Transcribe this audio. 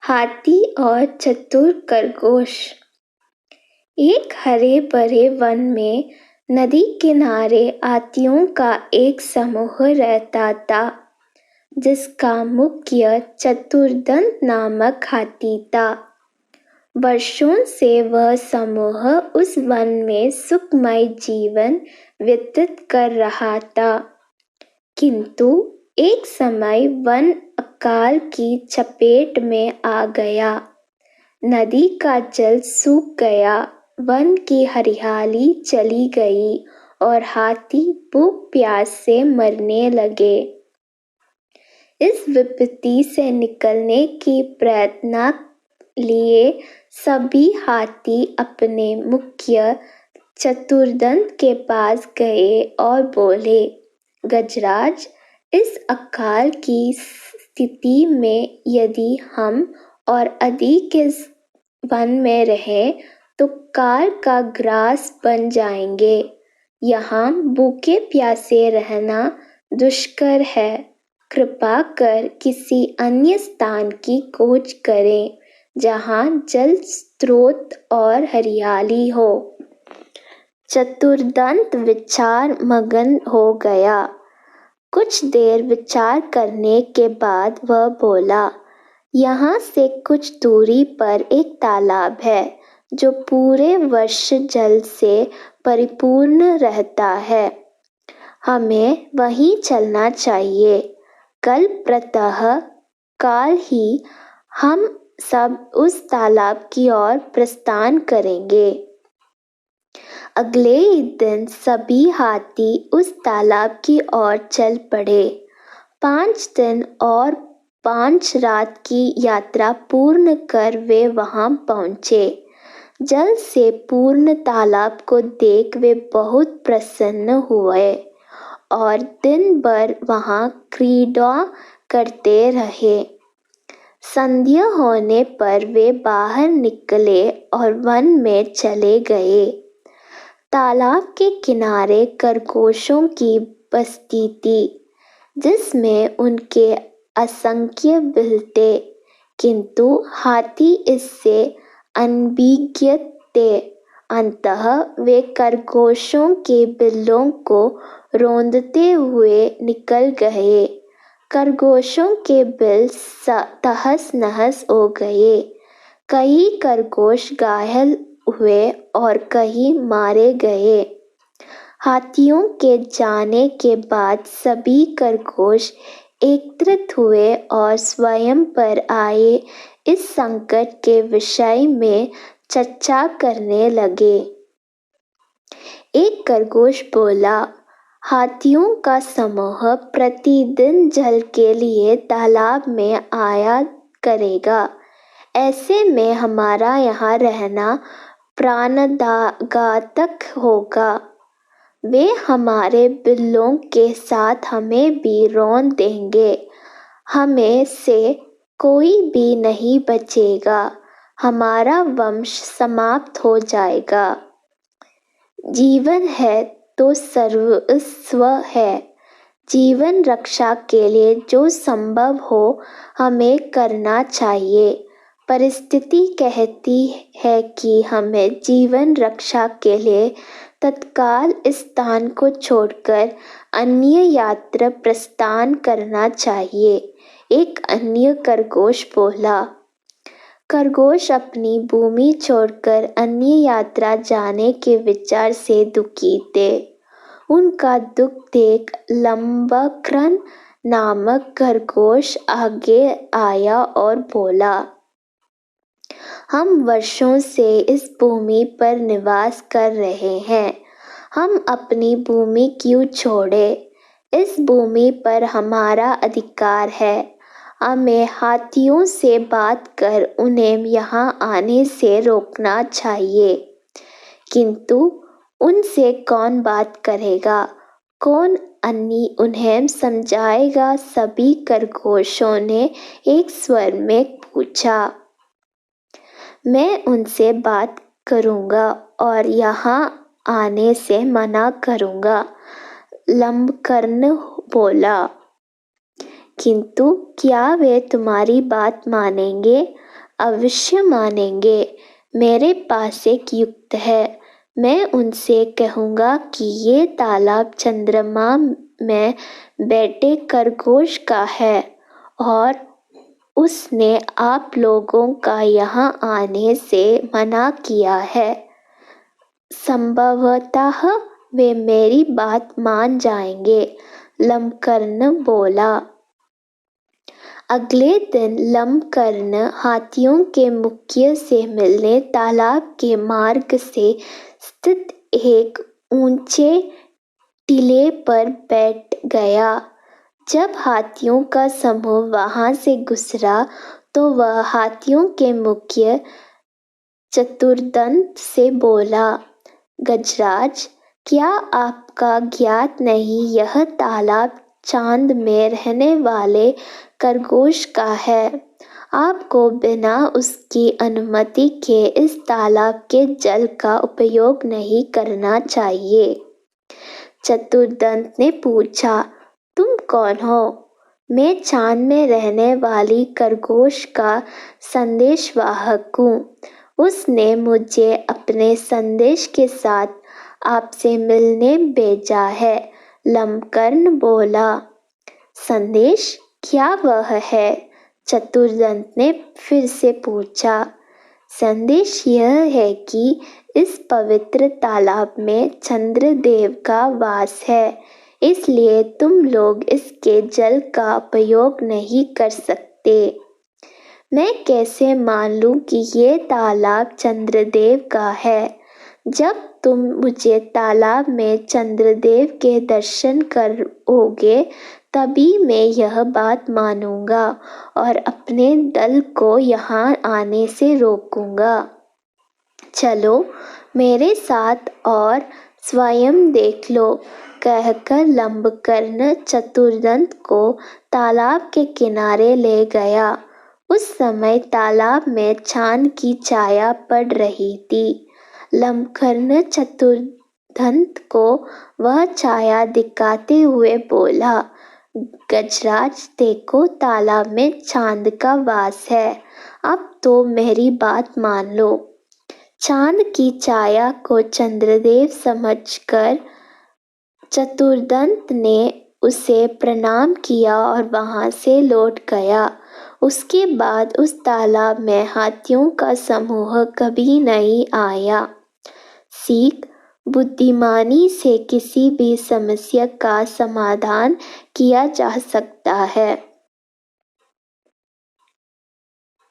हाथी और चतुर खरगोश। एक हरे भरे वन में नदी किनारे हाथियों का एक समूह रहता था, जिसका मुखिया चतुरदंत नामक हाथी था। वर्षों से वह समूह उस वन में सुखमय जीवन व्यतीत कर रहा था, किंतु एक समय वन अकाल की चपेट में आ गया। नदी का जल सूख गया, वन की हरियाली चली गई और हाथी भूख प्यास से मरने लगे। इस विपत्ति से निकलने की प्रेरणा लिए सभी हाथी अपने मुखिया चतुरदंत के पास गए और बोले, गजराज, इस अकाल की स्थिति में यदि हम और अधिक इस वन में रहें तो काल का ग्रास बन जाएंगे। यहाँ भूखे प्यासे रहना दुष्कर है। कृपा कर किसी अन्य स्थान की खोज करें जहाँ जल स्रोत और हरियाली हो। चतुरदंत विचार मगन हो गया। कुछ देर विचार करने के बाद वह बोला, यहाँ से कुछ दूरी पर एक तालाब है जो पूरे वर्ष जल से परिपूर्ण रहता है। हमें वहीं चलना चाहिए। कल प्रातः काल ही हम सब उस तालाब की ओर प्रस्थान करेंगे। अगले ही दिन सभी हाथी उस तालाब की ओर चल पड़े। 5 दिन और 5 रात की यात्रा पूर्ण कर वे वहां पहुंचे। जल से पूर्ण तालाब को देख वे बहुत प्रसन्न हुए और दिन भर वहां क्रीड़ा करते रहे। संध्या होने पर वे बाहर निकले और वन में चले गए। तालाब के किनारे खरगोशों की बस्ती थी, जिसमें उनके असंख्य बिल थे, किंतु हाथी इससे अनभिज्ञ थे। अंततः वे खरगोशों के बिलों को रौंदते हुए निकल गए। खरगोशों के बिल तहस नहस हो गए। कई खरगोश घायल हुए और कई मारे गए। हाथियों के जाने के बाद सभी खरगोश एकत्रित हुए और स्वयं पर आए इस संकट के विषय में चर्चा करने लगे। एक खरगोश बोला, हाथियों का समूह प्रतिदिन जल के लिए तालाब में आया करेगा। ऐसे में हमारा यहाँ रहना प्राणघातक होगा। वे हमारे बिल्लों के साथ हमें भी रौंद देंगे। हमें से कोई भी नहीं बचेगा। हमारा वंश समाप्त हो जाएगा। जीवन है तो सर्वस्व है। जीवन रक्षा के लिए जो संभव हो हमें करना चाहिए। परिस्थिति कहती है कि हमें जीवन रक्षा के लिए तत्काल इस स्थान को छोड़कर अन्य यात्रा प्रस्थान करना चाहिए। एक अन्य खरगोश बोला। खरगोश अपनी भूमि छोड़कर अन्य यात्रा जाने के विचार से दुखी थे। उनका दुख देख लंबकर्ण नामक खरगोश आगे आया और बोला, हम वर्षों से इस भूमि पर निवास कर रहे हैं। हम अपनी भूमि क्यों छोड़े? इस भूमि पर हमारा अधिकार है। हमें हाथियों से बात कर उन्हें यहाँ आने से रोकना चाहिए। किंतु उनसे कौन बात करेगा? कौन उन्हें समझाएगा? सभी खरगोशों ने एक स्वर में पूछा। मैं उनसे बात करूँगा और यहाँ आने से मना करूँगा, लंबकर्ण बोला। किंतु क्या वे तुम्हारी बात मानेंगे? अवश्य मानेंगे। मेरे पास एक युक्ति है। मैं उनसे कहूँगा कि ये तालाब चंद्रमा में बैठे खरगोश का है और उसने आप लोगों का यहाँ आने से मना किया है। संभवतः वे मेरी बात मान जाएंगे। लंबकर्ण बोला। अगले दिन लंबकर्ण हाथियों के मुखिया से मिलने तालाब के मार्ग से स्थित एक ऊंचे टीले पर बैठ गया। जब हाथियों का समूह वहां से गुजरा तो वह हाथियों के मुखिया चतुर्दंत से बोला, गजराज, क्या आपका ज्ञात नहीं यह तालाब चांद में रहने वाले खरगोश का है? आपको बिना उसकी अनुमति के इस तालाब के जल का उपयोग नहीं करना चाहिए। चतुर्दंत ने पूछा, तुम कौन हो? मैं चांद में रहने वाली खरगोश का संदेशवाहक हूँ। उसने मुझे अपने संदेश के साथ आपसे मिलने भेजा है। लंबकर्ण बोला। संदेश? क्या वह है? चतुर्दंत ने फिर से पूछा। संदेश यह है कि इस पवित्र तालाब में चंद्रदेव का वास है, इसलिए तुम लोग इसके जल का उपयोग नहीं कर सकते। मैं कैसे मान लूं कि ये तालाब चंद्रदेव का है? जब तुम मुझे तालाब में चंद्रदेव के दर्शन करोगे तभी मैं यह बात मानूंगा और अपने दल को यहाँ आने से रोकूंगा। चलो मेरे साथ और स्वयं देख लो, कहकर लंबकर्ण चतुर्दंत को तालाब के किनारे ले गया। उस समय तालाब में चांद की छाया पड़ रही थी। लंबकर्ण चतुर्दंत को वह छाया दिखाते हुए बोला, गजराज, देखो तालाब में चांद का वास है। अब तो मेरी बात मान लो। चांद की छाया को चंद्रदेव समझकर चतुर्दंत ने उसे प्रणाम किया और वहां से लौट गया। उसके बाद उस तालाब में हाथियों का समूह कभी नहीं आया। सीख, बुद्धिमानी से किसी भी समस्या का समाधान किया जा सकता है।